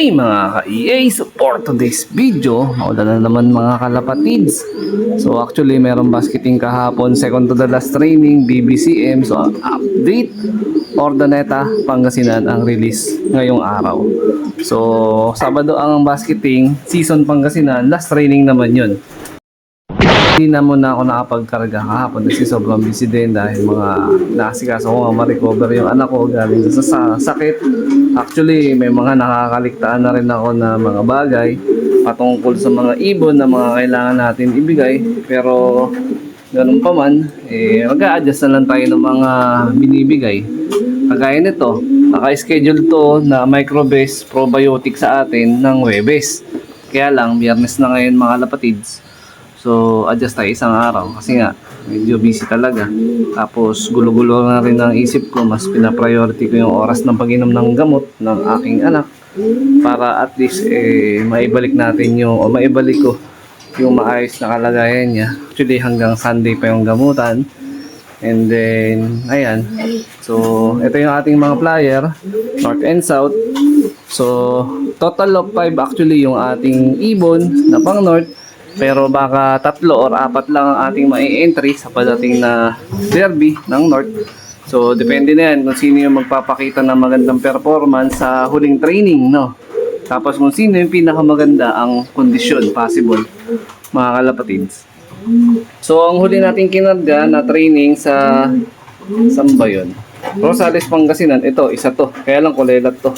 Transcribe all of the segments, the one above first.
Hey mga ka-EA, so for today's video, maulan na naman mga kalapatids. So actually meron basketing kahapon, second to the last training, BBCM. So ang update, Ordaneta, Pangasinan ang release ngayong araw. So Sabado ang basketing, season Pangasinan, last training naman yun. Hindi na muna ako nakapagkarga kahapon kasi sobrang busy din dahil mga naasikaso ko nga ma-recover yung anak ko galing sa sakit. Actually, may mga nakakaligtaan na rin ako na mga bagay patungkol sa mga ibon na mga kailangan natin ibigay. Pero ganun pa man, mag-a-adjust na lang tayo ng mga binibigay. Kagaya nito, naka-schedule to na micro-base probiotic sa atin ng Huwebes. Kaya lang, Biyernes na ngayon mga lapatids. So, adjust tayo isang araw kasi nga, medyo busy talaga. Tapos, gulo-gulo na rin ang isip ko. Mas pinapriority ko yung oras ng pag-inom ng gamot ng aking anak para at least, maibalik natin yung, o maibalik ko yung maayos na kalagayan niya. Actually, hanggang Sunday pa yung gamutan. And then, ayan. So, ito yung ating mga flyer, North and South. So, total of 5 actually yung ating ibon na pang North. Pero baka 3 or 4 lang ang ating mai-entry sa padating na derby ng North. So, depende na yan kung sino yung magpapakita ng magandang performance sa huling training, no? Tapos kung sino yung pinakamaganda ang kondisyon possible, mga kalapatids. So, ang huli natin kinarga na training sa saan ba yun? Rosales, Pangasinan. Ito, isa to. Kaya lang kulelat to.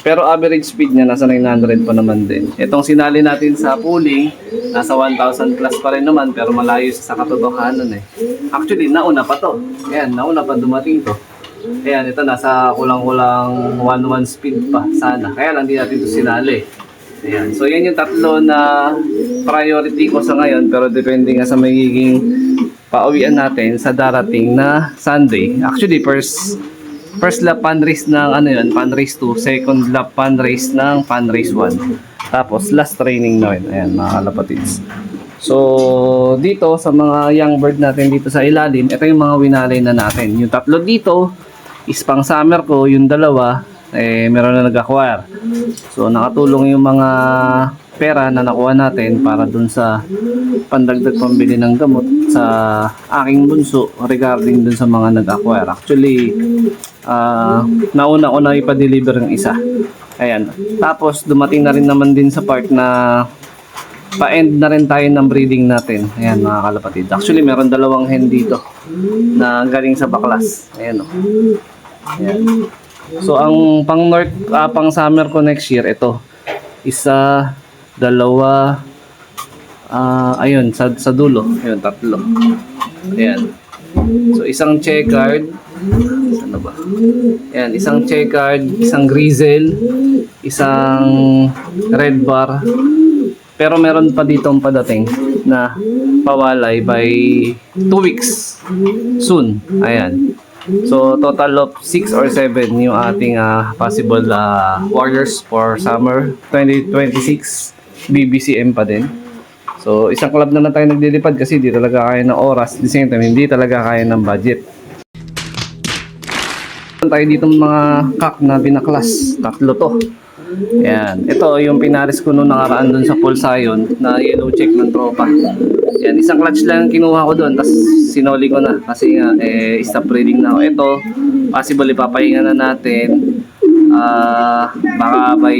Pero average speed niya nasa 900 pa naman din. Itong sinali natin sa pooling, nasa 1,000 plus pa rin naman pero malayo sa katotohanan eh. Actually, nauna pa to. Ayan, nauna pa dumating to. Ayan, ito nasa kulang-kulang 1,1 speed pa sana. Kaya lang di natin ito sinali. Ayan, so yan yung tatlo na priority ko sa ngayon pero depende nga sa magiging pauwian natin sa darating na Sunday. Actually, first lap pan race ng ano yun, pan race 2, second lap pan race ng pan race 1. Tapos last training na yun. Ayan mga kalapatids. So dito sa mga young bird natin dito sa ilalim, ito yung mga winalay na natin. Yung tatlo dito is pang summer ko, yung dalawa meron na nag-acquire. So nakatulong yung mga pera na nakuha natin para dun sa pandagdag pambili ng gamot sa aking bunso regarding dun sa mga nag-acquire. Actually, nauna ko na ipa-deliver ng isa. Ayan. Tapos dumating na rin naman din sa part na pa-end na rin tayo ng breeding natin. Ayan mga kalapatid. Actually, meron dalawang hen dito na galing sa baklas. Ayan o. Ayan. So, ang pang north, pang summer ko next year, ito. Isa, dalawa, ayun, sa dulo. Ayun, 3. Ayan. So, isang checkered. Saan ba? Ayan, isang checkered, isang grizzle, isang red bar. Pero meron pa dito ang padating na pawalay by 2 weeks soon. Ayan. So, total of 6 or 7 yung ating possible warriors for summer 2026 BBCM pa din. So, isang club na tayo nagdilipad kasi di talaga kaya ng oras. At the same time, hindi talaga kaya ng budget. Tayo dito mga kak na binaklas. 3 to. Ayan. Ito yung pinaris ko nung nakaraan dun sa Pulsayon na yellow check ng tropa. Ayan. Isang clutch lang kinuha ko dun. Tapos sinoli ko na. Kasi nga, stop breeding na ako. Ito, possible ipapahinga na natin. Baka by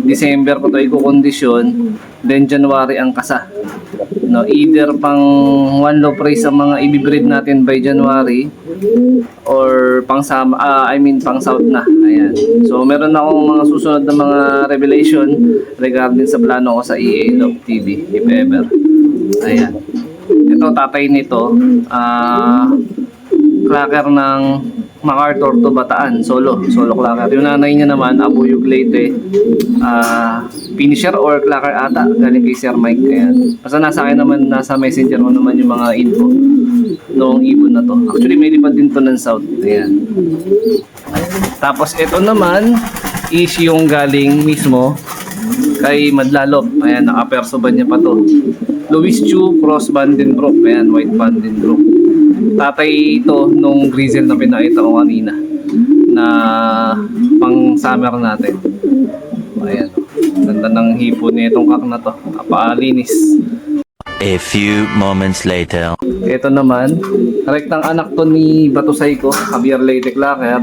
December ko ito ikukondisyon. Then January ang kasa. No, either pang one low price ang mga ibibreed natin by January or pang pang south na. Ayan. So meron akong mga susunod na mga revelation regarding sa plano ko sa EA Love TV if ever. Ayan. Ito tatay nito clacker ng MacArthur to Bataan, solo clacker. Yung nanay niya naman Abuyog Leyte, finisher or clacker ata galing kay Sir Mike. Ayan. Basta nasa akin naman, nasa messenger mo naman yung mga info noong ibon na to. Actually may lipad din to ng south. Ayan. Tapos ito naman is yung galing mismo kay Madlalop. Ayan, nakaperso ba niya pa to. Louis Chu Cross Vandenbroek. Ayan, White Vandenbroek. Tatay ito nung grizzle na pinakita ko kanina na pang summer natin. Ayan. Ganda ng hipo niya itong kak na to. Napakalinis. A few moments later. Ito naman, rektang anak to ni Batusay ko, Javier Leyte Clacker.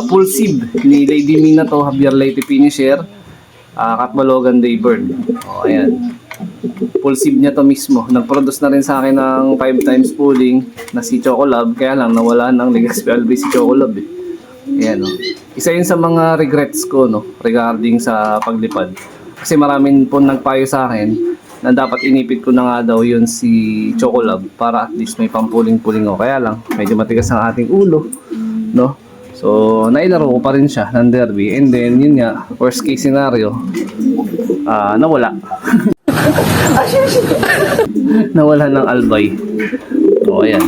Full sib ni Lady Mina to, Javier Leyte Finisher. Katbalogan Daybird. O, ayan. Full sib niya to mismo. Nag-produce na rin sa akin ng 5 times pulling na si Chocolab. Kaya lang nawala ng Legazpi Albi si Chocolab eh. Ayan, no? Isa yun sa mga regrets ko, no, regarding sa paglipad. Kasi maraming po nagpayo sa akin na dapat inipit ko na nga daw yun si Chocolab para at least may pampuling-puling ako. Kaya lang, medyo matigas ang ating ulo, no? So, nailaro ko pa rin siya ng derby. And then, yun nga, worst case scenario, nawala. Nawala ng albay. O, ayan.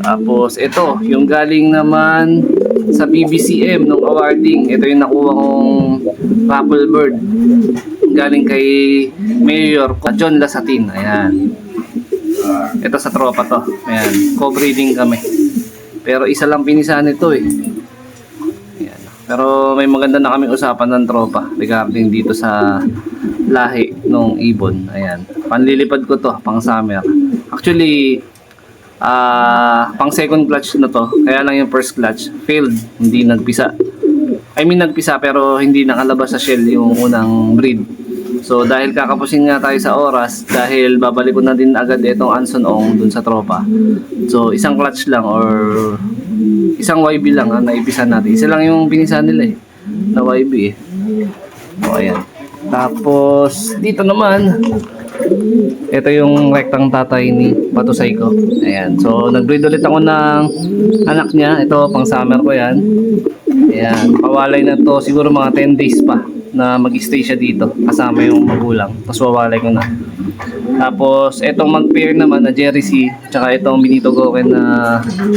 Tapos, ito, yung galing naman sa BBCM nung awarding. Ito yung nakuha kong Raffle Bird. Galing kay Mayor John Lasatin. Ayan. Ito sa tropa to. Ayan. Co-breeding kami. Pero isa lang pinisahan ito eh. Ayan. Pero may maganda na kaming usapan ng tropa regarding dito sa lahi nung ibon. Ayan. Panlilipad ko to, pang summer. Actually, pang second clutch na to. Kaya lang yung first clutch failed, hindi nagpisa. I mean nagpisa pero hindi nakalabas sa shell yung unang breed. So dahil kakapusin nga tayo sa oras, dahil babalik ko na din agad itong Anson Ong dun sa tropa. So isang clutch lang or isang YB lang ang naipisan natin. Isa lang yung pinisan nila eh, na YB eh. O ayan. Tapos dito naman, ito yung rektang tatay ni Batusay ko. Ayan. So, nag-breed ulit ako ng anak niya. Ito, pang summer ko yan. Ayan. Pawalay na to siguro mga 10 days pa na mag-stay siya dito. Kasama yung magulang. Tapos wawalay ko na. Tapos, itong mag-pair naman na Jerry C. Tsaka itong Benito Goken na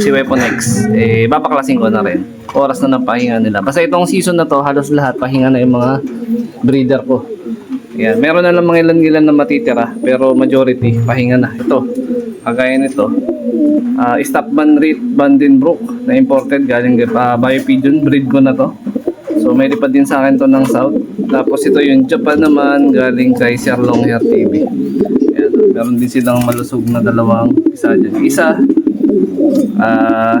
si Weapon X. Babaklasin ko na rin. Oras na ng pahinga nila. Basta itong season na to, halos lahat pahinga na yung mga breeder ko. Yan, meron na lang mga ilan-ilan na matitira pero majority pahinga na. Ito, kagaya nito. Stopman Reed Vandenbroek na imported galing Bio Pigeon, breed ko na to. So may lipad din sa akin to ng South. Tapos ito yung Japan naman galing kay Sir Longhair TV. Yan, meron din silang malusog na dalawang isa dyan. Isa,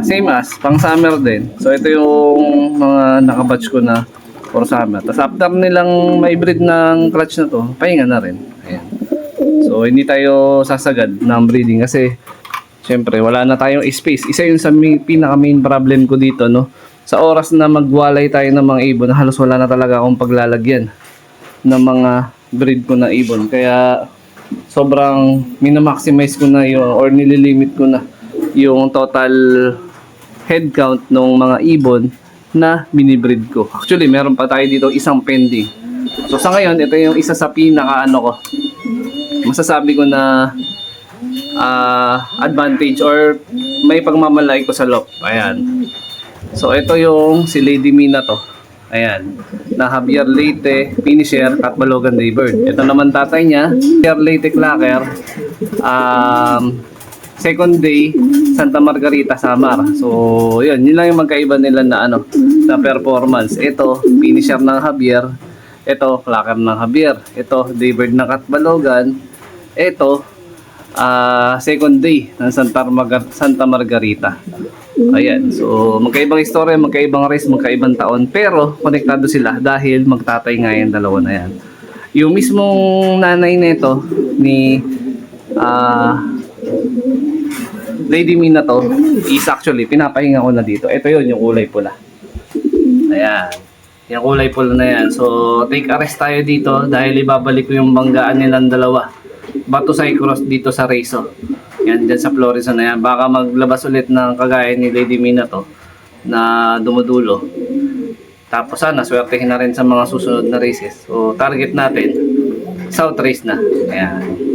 same as, pang summer din. So ito yung mga nakabatch ko na for summer. Tapos after nilang may breed ng clutch na to, pahinga na rin. Ayan. So hindi tayo sasagad ng breeding kasi syempre wala na tayong space. Isa yun sa pinaka main problem ko dito, no. Sa oras na magwalay tayo ng mga ibon, halos wala na talaga akong paglalagyan ng mga breed ko na ibon. Kaya sobrang minamaximize ko na yun or nililimit ko na yung total head count ng mga ibon na binibreed ko. Actually, meron pa tayo dito isang pending. So sa ngayon, ito yung isa sa pinaka ko. Masasabi ko na advantage or may pagmamalay ko sa loft. Ayan. So ito yung si Lady Mina to. Ayan. Na Javier Leyte Finisher Katbalogan Daybird. Ito naman tatay niya, Javier Leyte Clacker. Second day, Santa Margarita, Samar. So, yun lang yung magkaiba nila na na performance. Ito, finisher ng Javier. Ito, clacker ng Javier. Ito, Daybird ng Katbalogan. Ito, second day ng Santa Margarita. Ayan. So, magkaibang istorya, magkaibang race, magkaibang taon. Pero, konektado sila dahil magtatay nga yung dalawa na yan. Yung mismong nanay nito ni Lady Mina to is actually pinapahinga ko na dito. Ito yun, yung kulay pula. Ayan. Yung kulay pula na yan. So, take a rest tayo dito dahil ibabalik ko yung banggaan nilang dalawa. Batusay Cross dito sa Rezo. Yan, dyan sa Florida na yan. Baka maglabas ulit ng kagaya ni Lady Mina to na dumudulo. Tapos sana, swertehin na rin sa mga susunod na races. So, target natin, South Race na. Ayan.